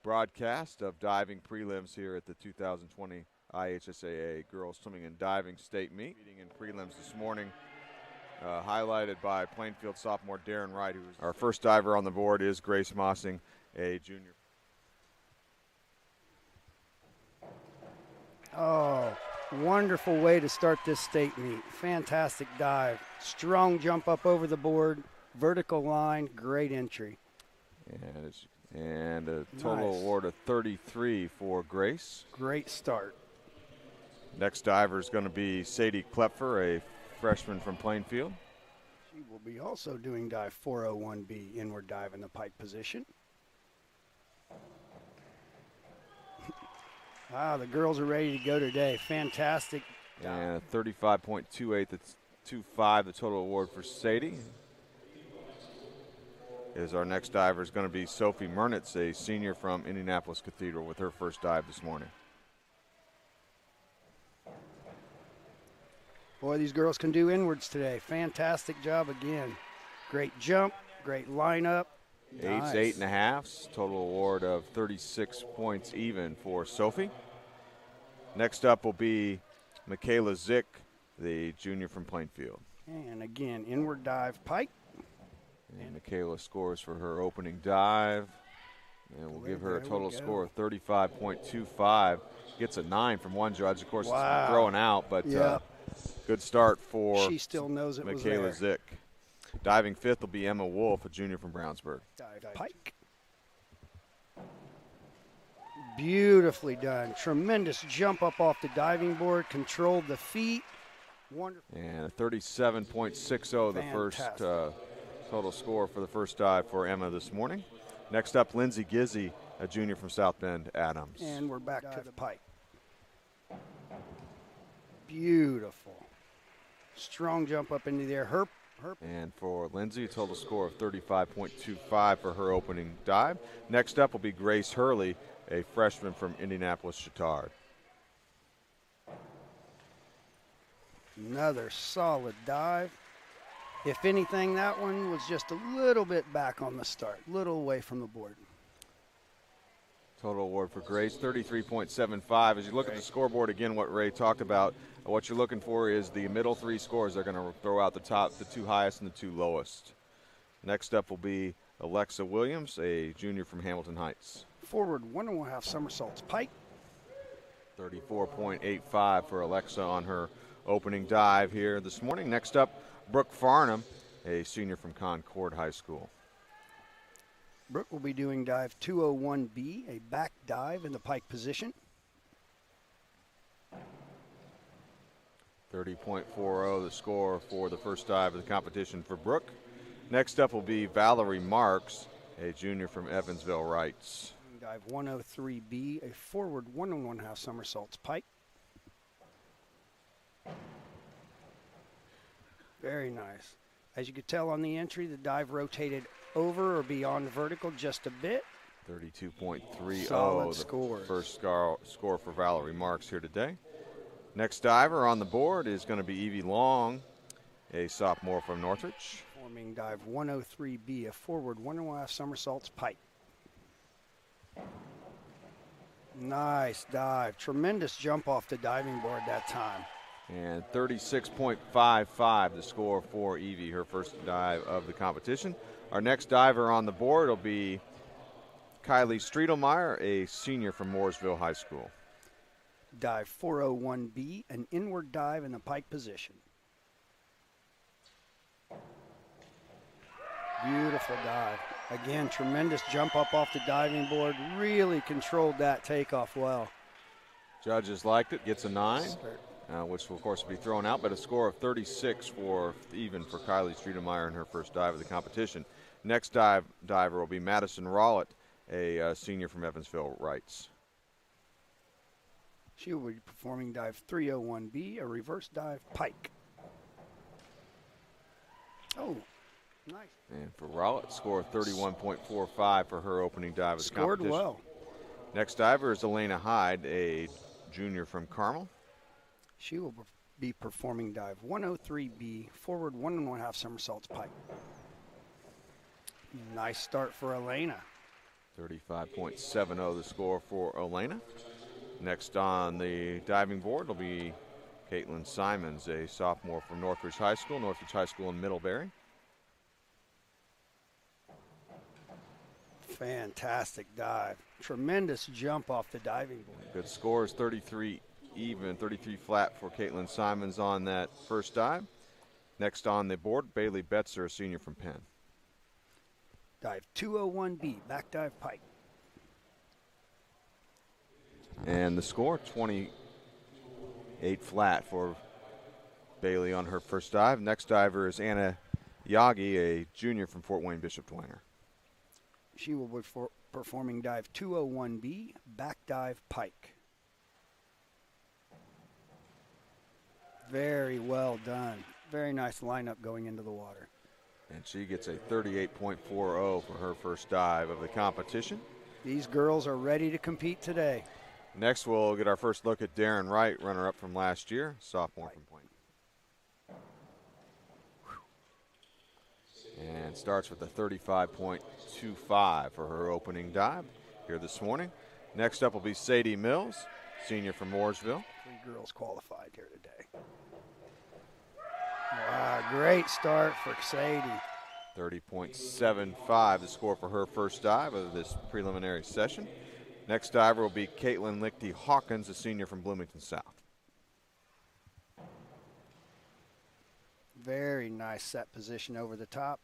broadcast of diving prelims here at the 2020 IHSAA Girls Swimming and Diving State Meet. Meeting in prelims this morning, highlighted by Plainfield sophomore Darren Wright, who's our first diver on the board is Grace Mossing, a junior. Oh, wonderful way to start this state meet. Fantastic dive. Strong jump up over the board, vertical line, great entry. And a total award of 33 for Grace. Great start. Next diver is going to be Sadie Klepfer, a freshman from Plainfield. She will be also doing dive 401B, inward dive in the pike position. Wow, the girls are ready to go today. Fantastic dive. And 35.28, that's 2.5, the total award for Sadie. Our next diver is going to be Sophie Mernitz, a senior from Indianapolis Cathedral, with her first dive this morning. Boy, these girls can do inwards today. Fantastic job again. Great jump, great lineup. Nice. 8s, 8.5s, total award of 36 points even for Sophie. Next up will be Michaela Zick, the junior from Plainfield. And again, inward dive pike. And Michaela scores for her opening dive. And we'll give her a total score of 35.25. Gets a 9 from one judge. Of course, it's throwing out, but good start for she still knows it Michaela was there. Zick. Diving fifth will be Emma Wolf, a junior from Brownsburg. Dive pike. Beautifully done. Tremendous jump up off the diving board. Controlled the feet. Wonderful. And a 37.60, the first total score for the first dive for Emma this morning. Next up, Lindsay Gizzy, a junior from South Bend Adams. And we're back to the pike. Beautiful. Strong jump up into there. Her. And for Lindsay, a total score of 35.25 for her opening dive. Next up will be Grace Hurley, a freshman from Indianapolis Chittard. Another solid dive. If anything, that one was just a little bit back on the start, little away from the board. Total award for Grace, 33.75. As you look at the scoreboard again, what Ray talked about, what you're looking for is the middle three scores. They're going to throw out the two highest and the two lowest. Next up will be Alexa Williams, a junior from Hamilton Heights. Forward 1.5 somersaults pike. 34.85 for Alexa on her opening dive here this morning. Next up, Brooke Farnham, a senior from Concord High School. Brooke will be doing dive 201B, a back dive in the pike position. 30.40 the score for the first dive of the competition for Brooke. Next up will be Valerie Marks, a junior from Evansville Rights. Dive 103B, a forward 1.5 somersaults pike. Very nice. As you could tell on the entry, the dive rotated over or beyond vertical just a bit. 32.30, solid scores. First score for Valerie Marks here today. Next diver on the board is going to be Evie Long, a sophomore from Northridge. Performing dive 103B, a forward 1.5 somersaults pike. Nice dive. Tremendous jump off the diving board that time. And 36.55 the score for Evie, her first dive of the competition. Our next diver on the board will be Kylie Striedelmeyer, a senior from Mooresville High School. Dive 401B, an inward dive in the pike position. Beautiful dive. Again, tremendous jump up off the diving board. Really controlled that takeoff well. Judges liked it, gets a 9. Which will, of course, be thrown out, but a score of 36 for Kylie Striedelmeyer in her first dive of the competition. Next diver will be Madison Rollett, a senior from Evansville Rights. She will be performing dive 301B, a reverse dive pike. Oh, nice. And for Rollett, score of 31.45 for her opening dive of the competition. Scored well. Next diver is Elena Hyde, a junior from Carmel. She will be performing dive 103B, forward 1.5 somersaults pike. Nice start for Elena. 35.70 the score for Elena. Next on the diving board will be Caitlin Simons, a sophomore from Northridge High School in Middlebury. Fantastic dive. Tremendous jump off the diving board. Good score is 33 even, 33 flat for Caitlin Simons on that first dive. Next on the board, Bailey Betzer, a senior from Penn. Dive 201B, back dive pike. And the score, 28 flat for Bailey on her first dive. Next diver is Anna Yagi, a junior from Fort Wayne Bishop Dwenger. She will be performing dive 201B, back dive pike. Very well done. Very nice lineup going into the water. And she gets a 38.40 for her first dive of the competition. These girls are ready to compete today. Next, we'll get our first look at Darren Wright, runner-up from last year, sophomore from Point. And starts with a 35.25 for her opening dive here this morning. Next up will be Sadie Mills, senior from Mooresville. 3 girls qualified here today. Wow, great start for Sadie. 30.75 the score for her first dive of this preliminary session. Next diver will be Caitlin Lichty Hawkins, a senior from Bloomington South. Very nice set position over the top.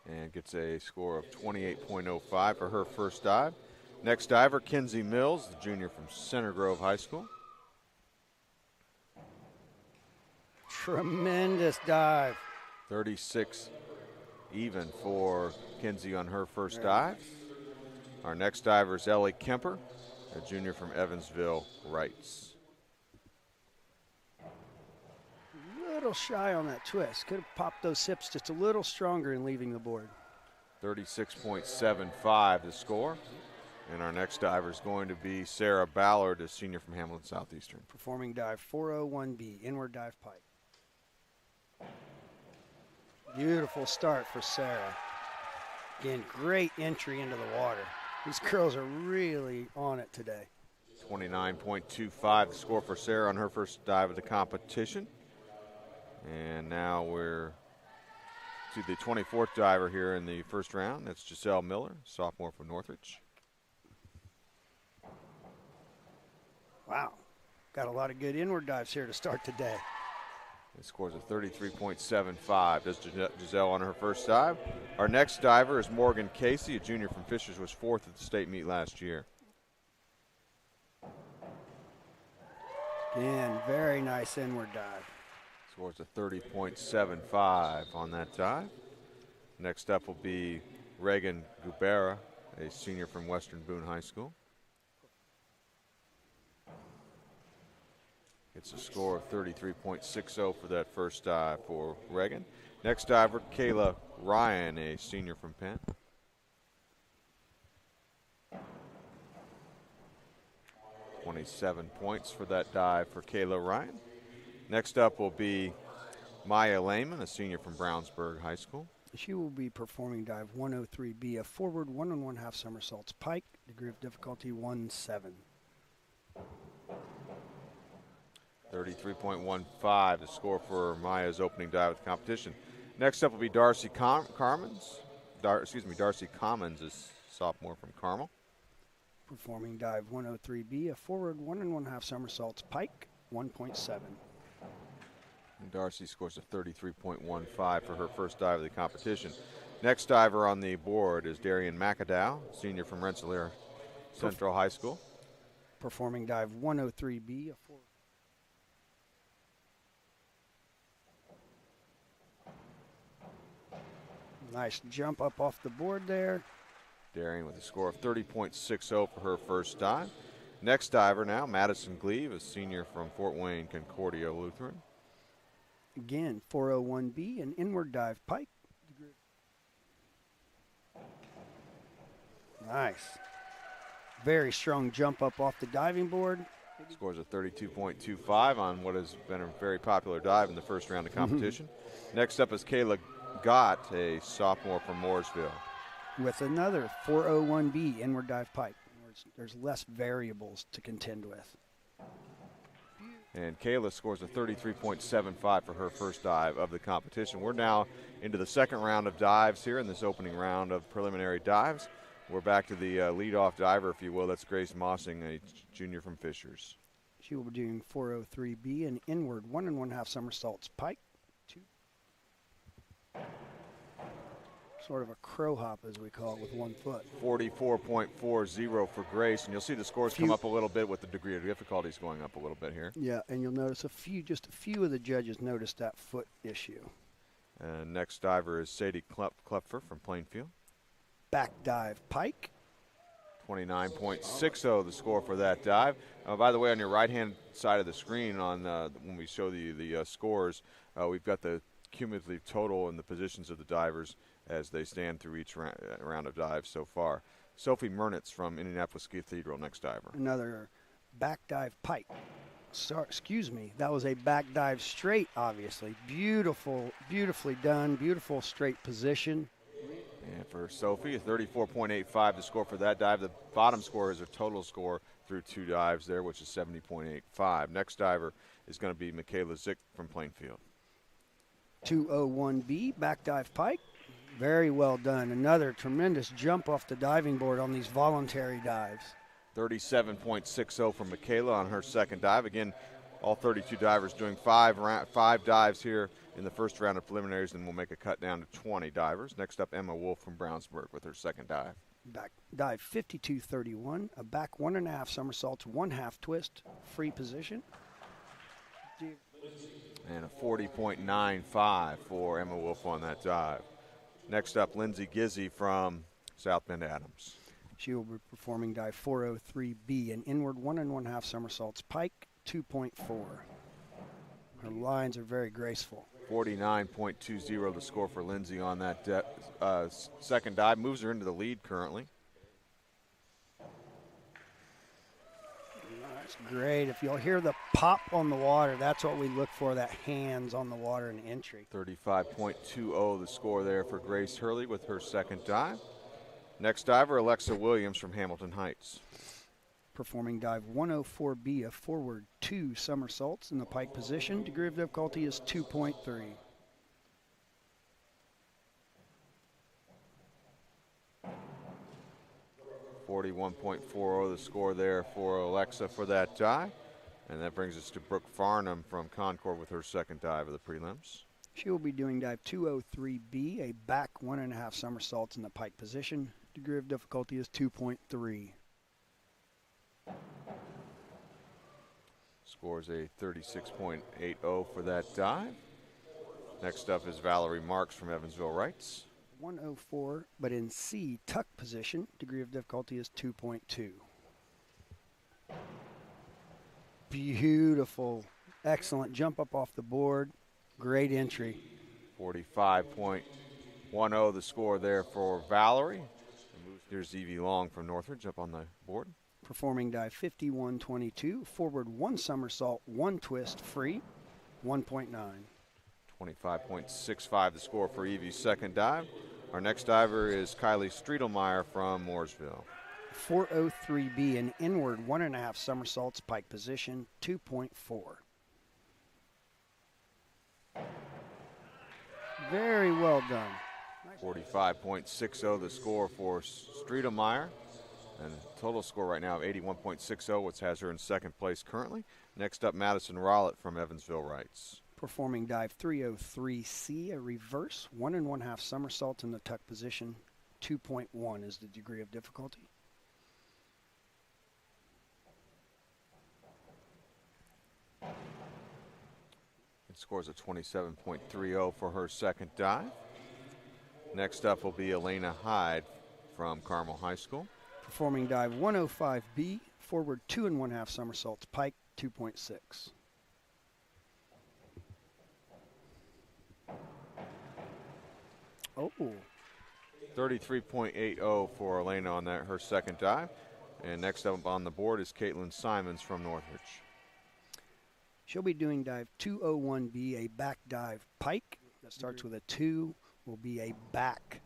And gets a score of 28.05 for her first dive. Next diver, Kinsey Mills, the junior from Center Grove High School. Tremendous dive. 36 even for Kinsey on her first dive. Our next diver is Ellie Kemper, a junior from Evansville Wrights. A little shy on that twist. Could have popped those hips just a little stronger in leaving the board. 36.75 the score. And our next diver is going to be Sarah Ballard, a senior from Hamilton Southeastern. Performing dive 401B, inward dive pike. Beautiful start for Sarah. Again, great entry into the water. These girls are really on it today. 29.25 the score for Sarah on her first dive of the competition. And now we're to the 24th diver here in the first round. That's Giselle Miller, sophomore from Northridge. Wow, got a lot of good inward dives here to start today. It scores a 33.75. Does Giselle on her first dive. Our next diver is Morgan Casey, a junior from Fishers, was 4th at the state meet last year. Again, very nice inward dive. Scores a 30.75 on that dive. Next up will be Reagan Gubera, a senior from Western Boone High School. It's a score of 33.60 for that first dive for Reagan. Next diver, Kayla Ryan, a senior from Penn. .27 points for that dive for Kayla Ryan. Next up will be Maya Lehman, a senior from Brownsburg High School. She will be performing dive 103B, a forward 1 1/2 somersaults pike, degree of difficulty 1-7. 33.15 the score for Maya's opening dive of the competition. Next up will be Darcy Commons. Darcy Commons is sophomore from Carmel. Performing dive 103B, a forward 1 1/2 somersaults pike, 1.7. And Darcy scores a 33.15 for her first dive of the competition. Next diver on the board is Darian McAdow, senior from Rensselaer Central High School. Performing dive 103B, a forward. Nice jump up off the board there. Darian with a score of 30.60 for her first dive. Next diver now, Madison Gleave, a senior from Fort Wayne Concordia Lutheran. Again, 401B, an inward dive pike. Nice. Very strong jump up off the diving board. Scores a 32.25 on what has been a very popular dive in the first round of competition. Next up is Kayla Gott, a sophomore from Mooresville. with another 401B inward dive pike. There's less variables to contend with. And Kayla scores a 33.75 for her first dive of the competition. We're now into the second round of dives here in this opening round of preliminary dives. We're back to the leadoff diver, if you will. That's Grace Mossing, a junior from Fishers. She will be doing 403B and inward 1 1/2 somersaults pike. 2. Sort of a crow hop, as we call it, with 1 foot. 44.40 for Grace, and you'll see the scores come up a little bit with the degree of difficulties going up a little bit here. Yeah, and you'll notice just a few of the judges noticed that foot issue. And next diver is Sadie Klepfer from Plainfield. Back dive pike. 29.60 the score for that dive. By the way, on your right-hand side of the screen, when we show you the scores, we've got the cumulative total and the positions of the divers as they stand through each round of dives so far. Sophie Mernitz from Indianapolis Cathedral, next diver. Another back dive pike. That was a back dive straight, obviously. Beautifully done, beautiful straight position. And for Sophie, a 34.85 the score for that dive. The bottom score is her total score through 2 dives there, which is 70.85. Next diver is going to be Michaela Zick from Plainfield. 201B, back dive pike. Very well done. Another tremendous jump off the diving board on these voluntary dives. 37.60 for Michaela on her second dive. Again, all 32 divers doing 5 dives here in the first round of preliminaries, and we'll make a cut down to 20 divers. Next up, Emma Wolf from Brownsburg with her second dive. Back dive 52.31, a back 1 1/2 somersaults, 1/2 twist, free position. And a 40.95 for Emma Wolf on that dive. Next up, Lindsay Gizzy from South Bend Adams. She will be performing dive 403B, an inward 1 1/2 somersaults pike, 2.4. Her lines are very graceful. 49.20 the score for Lindsay on that second dive. Moves her into the lead currently. That's great. If you'll hear the pop on the water, that's what we look for, that hands on the water in entry. 35.20 the score there for Grace Hurley with her second dive. Next diver, Alexa Williams from Hamilton Heights. Performing dive 104B, a forward 2 somersaults in the pike position. Degree of difficulty is 2.3. .40 the score there for Alexa for that dive. And that brings us to Brooke Farnham from Concord with her second dive of the prelims. She will be doing dive 203B, a back 1 1/2 somersaults in the pike position. Degree of difficulty is 2.3. Scores a 36.80 for that dive. Next up is Valerie Marks from Evansville Rights. 104, but in C, tuck position. Degree of difficulty is 2.2. Beautiful. Excellent jump up off the board. Great entry. 45.10 the score there for Valerie. Here's Evie Long from Northridge up on the board. Performing dive 51.22, forward 1 somersault, 1 twist, free, 1.9. 25.65 the score for Evie's second dive. Our next diver is Kylie Striedelmeyer from Mooresville. 403B, an inward 1 1/2 somersaults, pike position, 2.4. Very well done. 45.60 the score for Striedelmeyer. And a total score right now of 81.60, which has her in second place currently. Next up, Madison Rowlett from Evansville Rights. Performing dive 303C, a reverse 1 1/2 somersault in the tuck position. 2.1 is the degree of difficulty. It scores a 27.30 for her second dive. Next up will be Elena Hyde from Carmel High School. Performing dive 105B, forward 2 1/2 somersaults, pike, 2.6. Oh. 33.80 for Elena on that her second dive. And next up on the board is Caitlin Simons from Northridge. She'll be doing dive 201B, a back dive pike. That starts with a 2, will be a back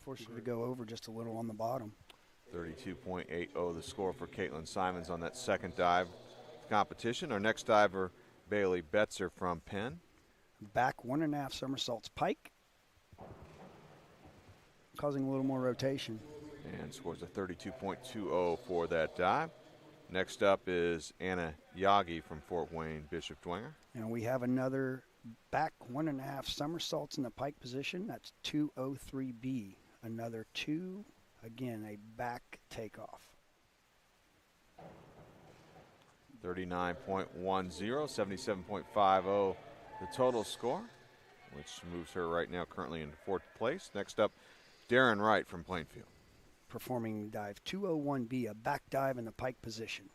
Forced her to go over just a little on the bottom. 32.80 the score for Caitlin Simons on that second dive competition. Our next diver, Bailey Betzer from Penn. Back 1.5 somersaults pike, causing a little more rotation. And scores a 32.20 for that dive. Next up is Anna Yagi from Fort Wayne Bishop Dwenger. And we have another back 1.5 somersaults in the pike position. That's 203B. Another 2. Again, a back takeoff. 39.10, 77.50 the total score, which moves her right now currently in 4th place. Next up, Darren Wright from Plainfield. Performing dive 201B, a back dive in the pike position.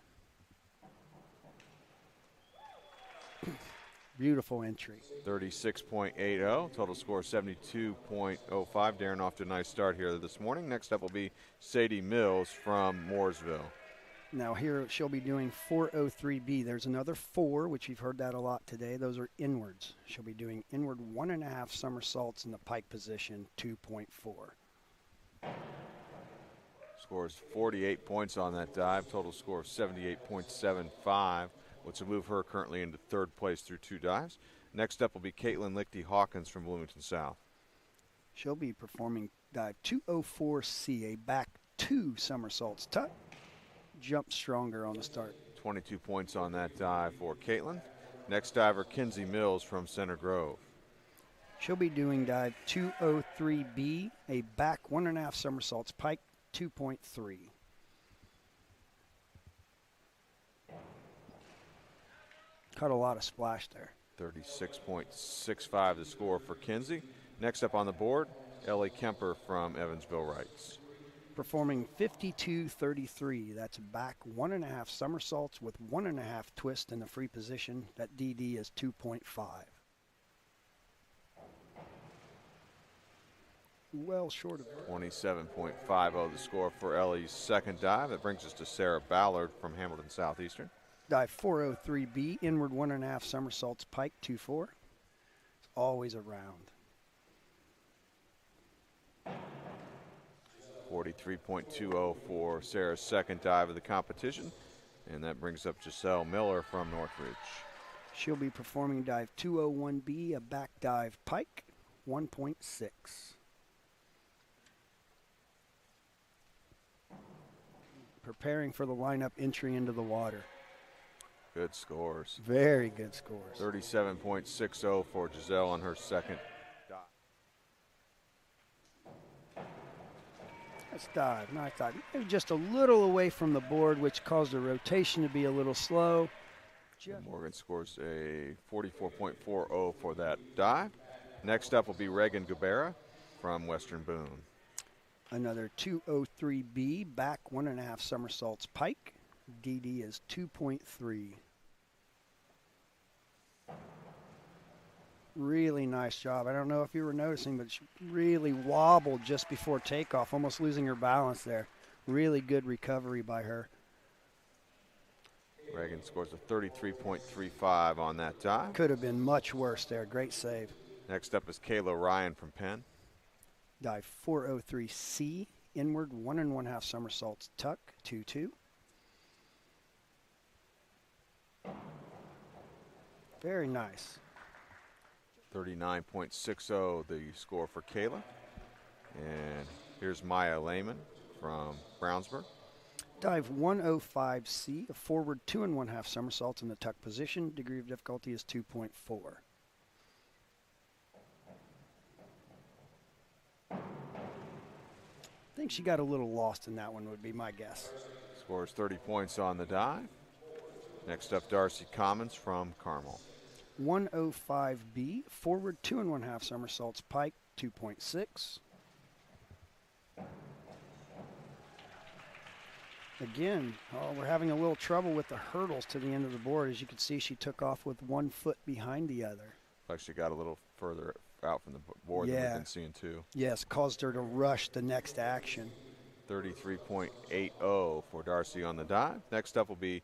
Beautiful entry. 36.80, total score 72.05. Darren off to a nice start here this morning. Next up will be Sadie Mills from Mooresville. Now here she'll be doing 403B. There's another 4, which you've heard that a lot today. Those are inwards. She'll be doing inward 1.5 somersaults in the pike position, 2.4. Scores 48 points on that dive. Total score of 78.75, which will move her currently into 3rd place through 2 dives. Next up will be Caitlin Lichty Hawkins from Bloomington South. She'll be performing dive 204C, a back 2 somersaults tuck. Jump stronger on the start. 22 points on that dive for Caitlin. Next diver, Kinsey Mills from Center Grove. She'll be doing dive 203B, a back 1.5 somersaults pike, 2.3. Caught a lot of splash there. 36.65 the score for Kinsey. Next up on the board, Ellie Kemper from Evansville Rights. Performing 52.33. That's back 1.5 somersaults with 1.5 twist in the free position. That DD is 2.5. Well short of it. 27.50 the score for Ellie's second dive. That brings us to Sarah Ballard from Hamilton Southeastern. Dive 403B, inward 1.5 somersaults pike, 2.4. It's always a round. 43.20 for Sarah's second dive of the competition. And that brings up Giselle Miller from Northridge. She'll be performing dive 201B, a back dive pike, 1.6. Preparing for the lineup entry into the water. Good scores. Very good scores. 37.60 for Giselle on her second dive. Nice dive, nice dive. Maybe just a little away from the board, which caused the rotation to be a little slow. Morgan scores a 44.40 for that dive. Next up will be Reagan Gubera from Western Boone. Another 203B, back 1.5 somersaults pike. DD is 2.3. Really nice job. I don't know if you were noticing, but she really wobbled just before takeoff, almost losing her balance there. Really good recovery by her. Reagan scores a 33.35 on that dive. Could have been much worse there. Great save. Next up is Kayla Ryan from Penn. Dive 403C, inward 1.5 somersaults tuck, 2.2. Very nice. 39.60 the score for Kayla. And here's Maya Lehman from Brownsburg. Dive 105C, a forward 2.5 somersaults in the tuck position. Degree of difficulty is 2.4. I think she got a little lost in that one, would be my guess. Scores 30 points on the dive. Next up, Darcy Commons from Carmel. 105B, forward 2.5 somersaults pike, 2.6. Again, we're having a little trouble with the hurdles to the end of the board. As you can see, she took off with 1 foot behind the other. Actually got a little further out from the board than we've been seeing too. Yes, caused her to rush the next action. 33.80 for Darcy on the dive. Next up will be